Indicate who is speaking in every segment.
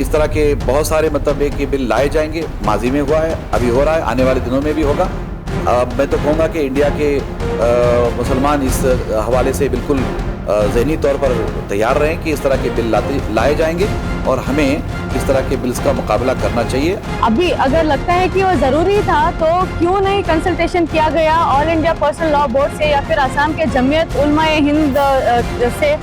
Speaker 1: इस तरह के बहुत सारे मतलब कि बिल लाए जाएंगे। माजी में हुआ है, अभी हो रहा है, आने वाले दिनों में भी होगा। मैं तो कहूँगा कि इंडिया के मुसलमान इस हवाले से बिल्कुल ज़हनी तौर पर तैयार रहें कि इस तरह के बिल लाए जाएंगे और हमें इस तरह के बिल्स का मुकाबला करना चाहिए।
Speaker 2: अभी अगर लगता है कि वो ज़रूरी था तो क्यों नहीं कंसल्टेशन किया गया all India personal law board से या फिर असम के जमीयत उलमाए हिंद से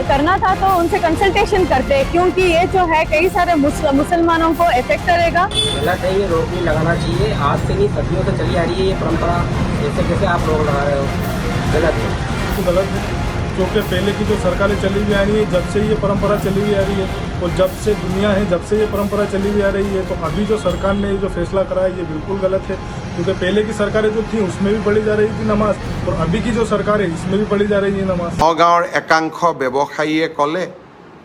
Speaker 2: करना था तो उनसे कंसल्टेशन करते, क्योंकि ये जो है कई सारे मुसलमानों को इफेक्ट करेगा।
Speaker 3: गलत है, ये रोक नहीं लगाना चाहिए। आज से नहीं, सदियों से चली आ रही है ये परंपरा। जैसे कैसे आप रोक लगा रहे हो, गलत है।
Speaker 4: तो गलत है, क्योंकि पहले की जो सरकारें चली हुई आ रही है, जब से ये परंपरा चली हुई आ रही है और जब से दुनिया है, जब से ये परंपरा चली हुई आ रही है, तो अभी जो सरकार ने जो फैसला करा है ये बिल्कुल गलत है। क्योंकि पहले की सरकारें जो थी उसमें भी पढ़ी जा रही थी नमाज, और अभी की जो सरकार है इसमें भी पढ़ी जा रही है नमाज।
Speaker 5: নগাঁৱৰ একাংশ ব্যৱসায়ীয়ে ক'লে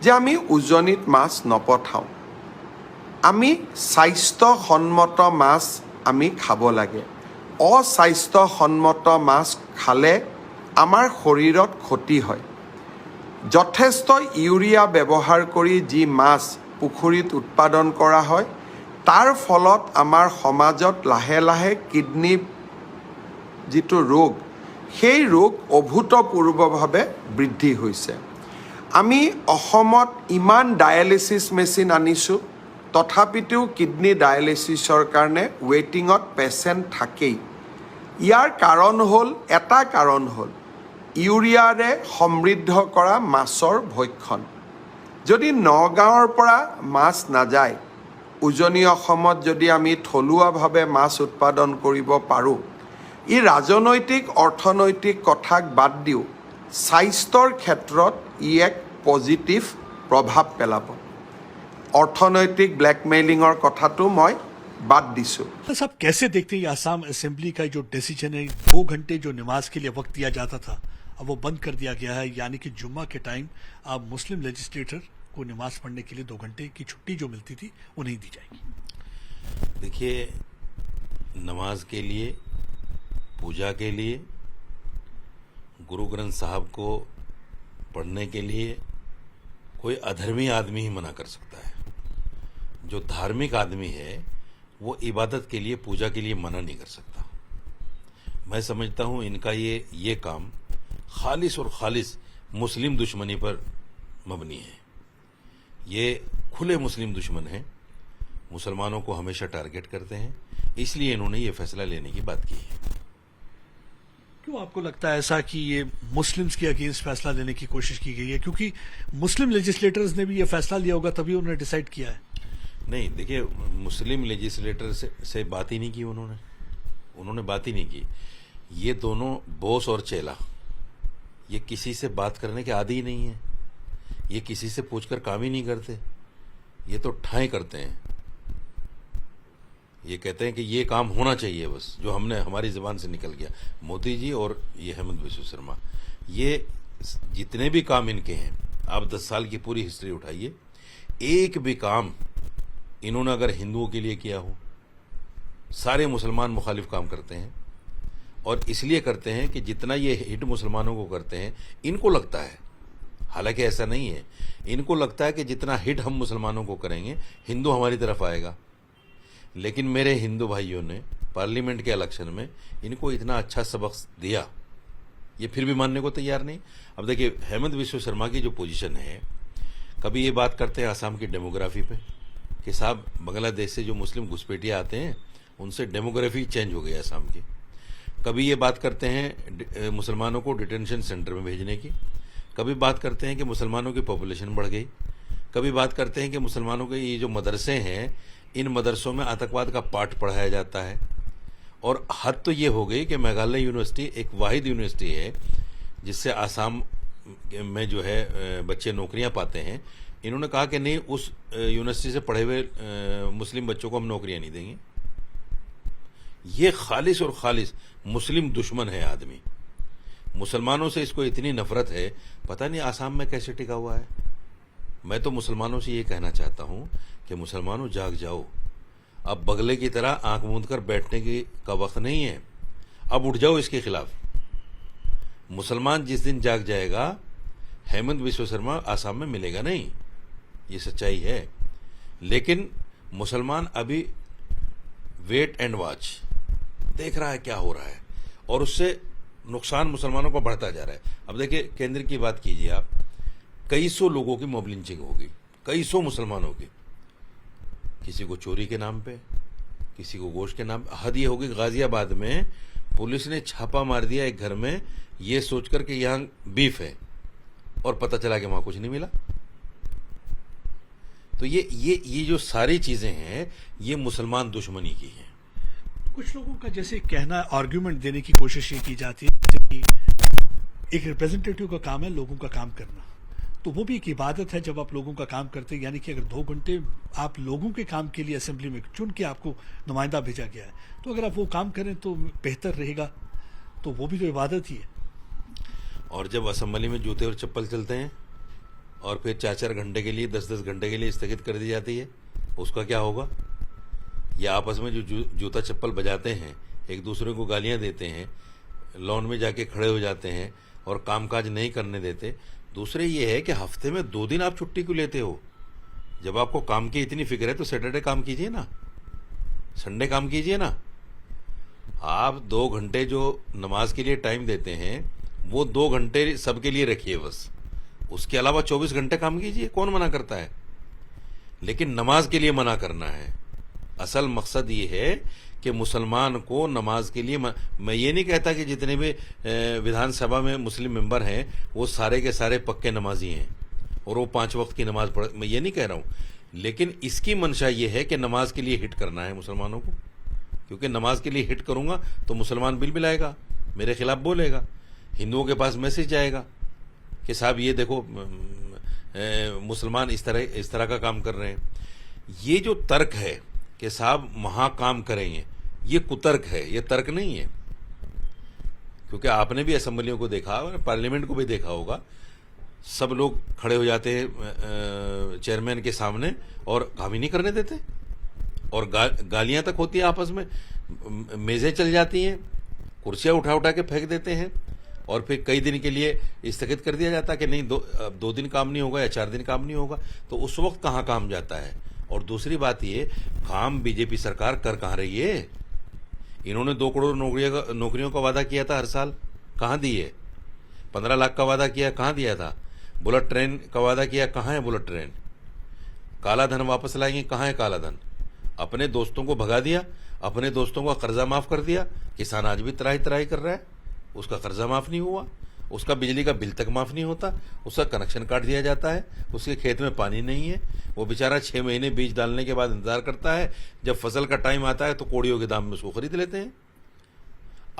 Speaker 5: যে আমি উজনিত মাছ নপঠাওঁ, আমি স্বাস্থ্যসন্মত মাছ আমি খাব লাগে। অস্বাস্থ্যসন্মত মাছ খালে আমাৰ শৰীৰত ক্ষতি হয়। যথেষ্ট ইউৰিয়া ব্যৱহাৰ কৰি যি মাছ পুখুৰীত উৎপাদন কৰা হয় তাৰ ফলত আমাৰ সমাজত লাহে লাহে কিডনী যিটো ৰোগ, সেই ৰোগ অভূতপূৰ্বভাৱে বৃদ্ধি হৈছে। আমি অসমত ইমান ডায়েলিচিছ মেচিন আনিছোঁ, তথাপিতো কিডনী ডায়েলিচিছৰ কাৰণে ৱেইটিঙত পেচেণ্ট থাকেই। ইয়াৰ কাৰণ হ'ল, এটা কাৰণ হ'ল ইউৰিয়াৰে সমৃদ্ধ কৰা মাছৰ ভক্ষণ। যদি নগাঁৱৰ পৰা মাছ নাযায়, উজনি অসমত যদি আমি থলুৱাভাৱে মাছ উৎপাদন কৰিব পাৰোঁ, ই ৰাজনৈতিক অৰ্থনৈতিক কথাক বাদ দিও স্বাস্থ্যৰ ক্ষেত্ৰত ই এক পজিটিভ প্ৰভাৱ পেলাব। অৰ্থনৈতিক ব্লেকমেইলিঙৰ কথাটো মই बात दिसो।
Speaker 6: साहब कैसे देखते हैं आसाम असेंबली का जो डिसीजन है, 2 घंटे जो नमाज के लिए वक्त दिया जाता था अब वो बंद कर दिया गया है, यानी कि जुम्मा के टाइम अब मुस्लिम लेजिस्लेटर को नमाज पढ़ने के लिए 2 घंटे की छुट्टी जो मिलती थी वो नहीं दी जाएगी।
Speaker 7: देखिए, नमाज के लिए, पूजा के लिए, गुरु ग्रंथ साहब को पढ़ने के लिए कोई अधर्मी आदमी ही मना कर सकता है। जो धार्मिक आदमी है वो इबादत के लिए, पूजा के लिए मना नहीं कर सकता। मैं समझता हूँ इनका ये काम खालिस और खालिस मुस्लिम दुश्मनी पर मबनी है। ये खुले मुस्लिम दुश्मन हैं, मुसलमानों को हमेशा टारगेट करते हैं, इसलिए इन्होंने ये फैसला लेने की बात की है।
Speaker 6: क्यों आपको लगता है ऐसा कि ये मुस्लिम्स के अगेंस्ट फैसला लेने की कोशिश की गई है? क्योंकि मुस्लिम लेजिस्लेटर्स ने भी ये फैसला लिया होगा तभी उन्होंने डिसाइड किया है।
Speaker 7: नहीं, देखिए, मुस्लिम लेजिस्लेटर से बात ही नहीं की उन्होंने बात ही नहीं की। ये दोनों बॉस और चेला, ये किसी से बात करने के आदी ही नहीं है। ये किसी से पूछकर काम ही नहीं करते, ये तो ठाएं करते हैं। ये कहते हैं कि ये काम होना चाहिए, बस जो हमारी ज़बान से निकल गया। मोदी जी और ये हेमंत बिस्व शर्मा, ये जितने भी काम इनके हैं, आप 10 साल की पूरी हिस्ट्री उठाइए, एक भी काम इन्होंने अगर हिंदुओं के लिए किया हो, सारे मुसलमान मुखालिफ काम करते हैं। और इसलिए करते हैं कि जितना ये हिट मुसलमानों को करते हैं, इनको लगता है, हालांकि ऐसा नहीं है, इनको लगता है कि जितना हिट हम मुसलमानों को करेंगे हिंदू हमारी तरफ आएगा। लेकिन मेरे हिंदू भाइयों ने पार्लियामेंट के इलेक्शन में इनको इतना अच्छा सबक दिया, ये फिर भी मानने को तैयार नहीं। अब देखिए, हेमंत बिस्व शर्मा की जो पोजीशन है, कभी ये बात करते हैं आसाम की डेमोग्राफी पे कि साहब बांग्लादेश से जो मुस्लिम घुसपैठिए आते हैं उनसे डेमोग्राफी चेंज हो गई आसाम की। कभी ये बात करते हैं मुसलमानों को डिटेंशन सेंटर में भेजने की, कभी बात करते हैं कि मुसलमानों की पॉपुलेशन बढ़ गई, कभी बात करते हैं कि मुसलमानों के ये जो मदरसे हैं, इन मदरसों में आतंकवाद का पाठ पढ़ाया जाता है। और हद तो ये हो गई कि मेघालय यूनिवर्सिटी एक वाहिद यूनिवर्सिटी है जिससे आसाम में जो है बच्चे नौकरियां पाते हैं। इन्होंने कहा कि नहीं, उस यूनिवर्सिटी से पढ़े हुए मुस्लिम बच्चों को हम नौकरियां नहीं देंगे। ये खालिस और खालिस मुस्लिम दुश्मन है आदमी। मुसलमानों से इसको इतनी नफरत है, पता नहीं आसाम में कैसे टिका हुआ है। मैं तो मुसलमानों से ये कहना चाहता हूं कि मुसलमानों जाग जाओ, अब बगले की तरह आंख मूंद कर बैठने का वक्त नहीं है, अब उठ जाओ इसके खिलाफ। मुसलमान जिस दिन जाग जाएगा, हेमंत बिस्व शर्मा आसाम में मिलेगा नहीं, ये सच्चाई है। लेकिन मुसलमान अभी वेट एंड वॉच देख रहा है क्या हो रहा है, और उससे नुकसान मुसलमानों को बढ़ता जा रहा है। अब देखिए, केंद्र की बात कीजिए आप, कई सौ लोगों की मॉब लिंचिंग होगी, कई सौ मुसलमानों की, किसी को चोरी के नाम पे, किसी को गोश्त के नाम पे। हद ये होगी, गाजियाबाद में पुलिस ने छापा मार दिया एक घर में, ये सोचकर कि यहां बीफ है, और पता चला कि वहां कुछ नहीं मिला। तो ये जो सारी चीजें हैं, ये मुसलमान दुश्मनी की हैं।
Speaker 6: कुछ लोगों का जैसे कहना, आर्ग्यूमेंट देने की कोशिश ये की जाती है जैसे कि एक रिप्रेजेंटेटिव का काम है लोगों का काम करना, तो वो भी एक इबादत है जब आप लोगों का काम करते हैं। यानी कि अगर 2 घंटे आप लोगों के काम के लिए असेंबली में चुन के आपको नुमाइंदा भेजा गया है, तो अगर आप वो काम करें तो बेहतर रहेगा, तो वो भी तो इबादत ही है।
Speaker 7: और जब असेंबली में जूते और चप्पल चलते हैं और फिर 4-4 घंटे के लिए, 10-10 घंटे के लिए स्थगित कर दी जाती है, उसका क्या होगा? या आपस में जो जूता चप्पल बजाते हैं, एक दूसरे को गालियां देते हैं, लॉन में जाके खड़े हो जाते हैं और कामकाज नहीं करने देते। दूसरे ये है कि हफ्ते में 2 दिन आप छुट्टी क्यों लेते हो? जब आपको काम की इतनी फिक्र है तो सैटरडे काम कीजिए ना, संडे काम कीजिए ना। आप 2 घंटे जो नमाज के लिए टाइम देते हैं, वो 2 घंटे सबके लिए रखिए बस, उसके अलावा 24 घंटे काम कीजिए, कौन मना करता है? लेकिन नमाज के लिए मना करना है। असल मकसद ये है कि मुसलमान को नमाज के लिए मैं ये नहीं कहता कि जितने भी विधानसभा में मुस्लिम मेंबर हैं वो सारे के सारे पक्के नमाजी हैं और वो 5 वक्त की नमाज पढ़, मैं ये नहीं कह रहा हूँ, लेकिन इसकी मंशा ये है कि नमाज के लिए हिट करना है मुसलमानों को, क्योंकि नमाज के लिए हिट करूंगा तो मुसलमान बिल बिलाएगा, मेरे खिलाफ बोलेगा, हिंदुओं के पास मैसेज जाएगा कि साहब ये देखो मुसलमान इस तरह का काम कर रहे हैं। ये जो तर्क है कि साहब वहां काम करेंगे, ये कुतर्क है, ये तर्क नहीं है। क्योंकि आपने भी असेंबलियों को देखा और पार्लियामेंट को भी देखा होगा, सब लोग खड़े हो जाते हैं चेयरमैन के सामने और काम ही नहीं करने देते, और गालियां तक होती है आपस में, मेजें चल जाती हैं, कुर्सियां उठा उठा के फेंक देते हैं, और फिर कई दिन के लिए स्थगित कर दिया जाता है कि नहीं 2 दिन काम नहीं होगा या 4 दिन काम नहीं होगा। तो उस वक्त कहाँ काम जाता है? और दूसरी बात ये, काम बीजेपी सरकार कर कहाँ रही है? इन्होंने 2 करोड़ नौकरियों का वादा किया था हर साल, कहाँ दी है? 15 लाख का वादा किया, कहाँ दिया था? बुलेट ट्रेन का वादा किया, कहाँ है बुलेट ट्रेन? काला धन वापस लाएंगे, कहाँ है काला धन? अपने दोस्तों को भगा दिया, अपने दोस्तों का कर्जा माफ कर दिया। किसान आज भी त्राही त्राही कर रहा है, उसका कर्जा माफ नहीं हुआ, उसका बिजली का बिल तक माफ नहीं होता, उसका कनेक्शन काट दिया जाता है, उसके खेत में पानी नहीं है, वो बेचारा 6 महीने बीज डालने के बाद इंतजार करता है, जब फसल का टाइम आता है तो कोड़ियों के दाम में उसको खरीद लेते हैं।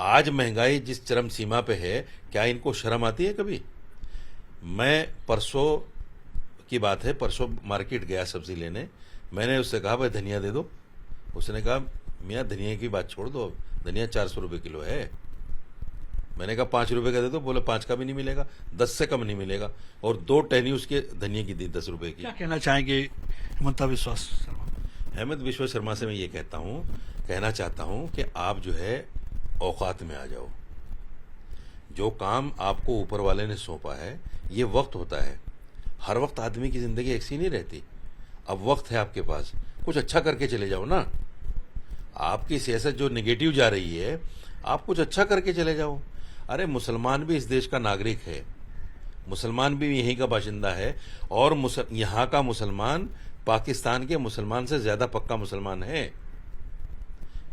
Speaker 7: आज महंगाई जिस चरम सीमा पे है, क्या इनको शर्म आती है कभी? मैं परसों की बात है, परसों मार्केट गया सब्जी लेने, मैंने उससे कहा भाई धनिया दे दो। उसने कहा मियाँ धनिया की बात छोड़ दो, धनिया 400 रुपये किलो है। मैंने कहा 5 रुपए का दे दो, बोले 5 का भी नहीं मिलेगा, 10 से कम नहीं मिलेगा, और 2 टहनी उसके धनिया की दी 10 रुपए की।
Speaker 6: क्या कहना चाहेंगे हेमंत विश्व शर्मा?
Speaker 7: हेमंत विश्व शर्मा से मैं ये कहना चाहता हूं कि आप जो है औकात में आ जाओ। जो काम आपको ऊपर वाले ने सौंपा है, ये वक्त होता है, हर वक्त आदमी की जिंदगी एक सी नहीं रहती। अब वक्त है आपके पास, कुछ अच्छा करके चले जाओ ना। आपकी सियासत जो नेगेटिव जा रही है, आप कुछ अच्छा करके चले जाओ। अरे मुसलमान भी इस देश का नागरिक है, मुसलमान भी यहीं का बाशिंदा है, और यहाँ का मुसलमान पाकिस्तान के मुसलमान से ज्यादा पक्का मुसलमान है,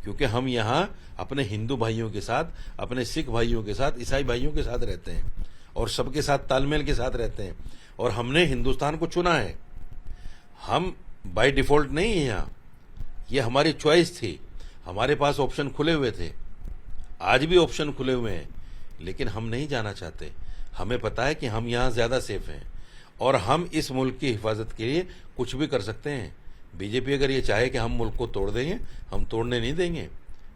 Speaker 7: क्योंकि हम यहाँ अपने हिंदू भाइयों के साथ, अपने सिख भाइयों के साथ, ईसाई भाइयों के साथ रहते हैं, और सबके साथ तालमेल के साथ रहते हैं, और हमने हिंदुस्तान को चुना है। हम बाय डिफॉल्ट नहीं है यहाँ, ये हमारी चॉइस थी, हमारे पास ऑप्शन खुले हुए थे, आज भी ऑप्शन खुले हुए हैं, लेकिन हम नहीं जाना चाहते। हमें पता है कि हम यहाँ ज्यादा सेफ हैं, और हम इस मुल्क की हिफाजत के लिए कुछ भी कर सकते हैं। बीजेपी अगर ये चाहे कि हम मुल्क को तोड़ देंगे, हम तोड़ने नहीं देंगे।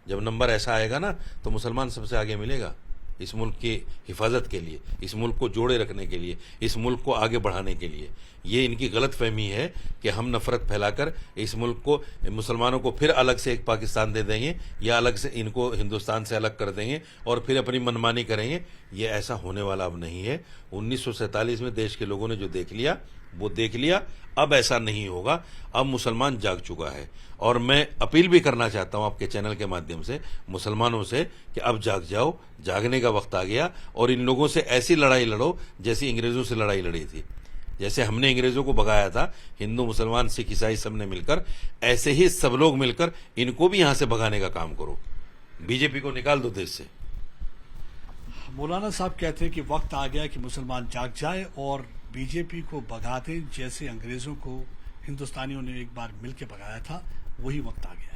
Speaker 7: जब नंबर ऐसा आएगा ना, तो मुसलमान सबसे आगे मिलेगा इस मुल्क की हिफाजत के लिए, इस मुल्क को जोड़े रखने के लिए, इस मुल्क को आगे बढ़ाने के लिए। ये इनकी गलत फहमी है कि हम नफरत फैलाकर इस मुल्क को, मुसलमानों को फिर अलग से एक पाकिस्तान दे देंगे, या अलग से इनको हिंदुस्तान से अलग कर देंगे और फिर अपनी मनमानी करेंगे। ये ऐसा होने वाला अब नहीं है। 1947 में देश के लोगों ने जो देख लिया वो देख लिया, अब ऐसा नहीं होगा। अब मुसलमान जाग चुका है और मैं अपील भी करना चाहता हूं आपके चैनल के माध्यम से मुसलमानों से कि अब जाग जाओ, जागने का वक्त आ गया और इन लोगों से ऐसी लड़ाई लड़ो जैसी अंग्रेजों से लड़ाई लड़ी थी। जैसे हमने अंग्रेजों को भगाया था, हिंदू मुसलमान सिख ईसाई सबने मिलकर, ऐसे ही सब लोग मिलकर इनको भी यहां से भगाने का काम करो। बीजेपी को निकाल दो देश से।
Speaker 6: मौलाना साहब कहते हैं कि वक्त आ गया कि मुसलमान जाग जाए और बीजेपी को भगा दें, जैसे अंग्रेजों को हिंदुस्तानियों ने एक बार मिलकर भगाया था, वही वक्त आ गया है।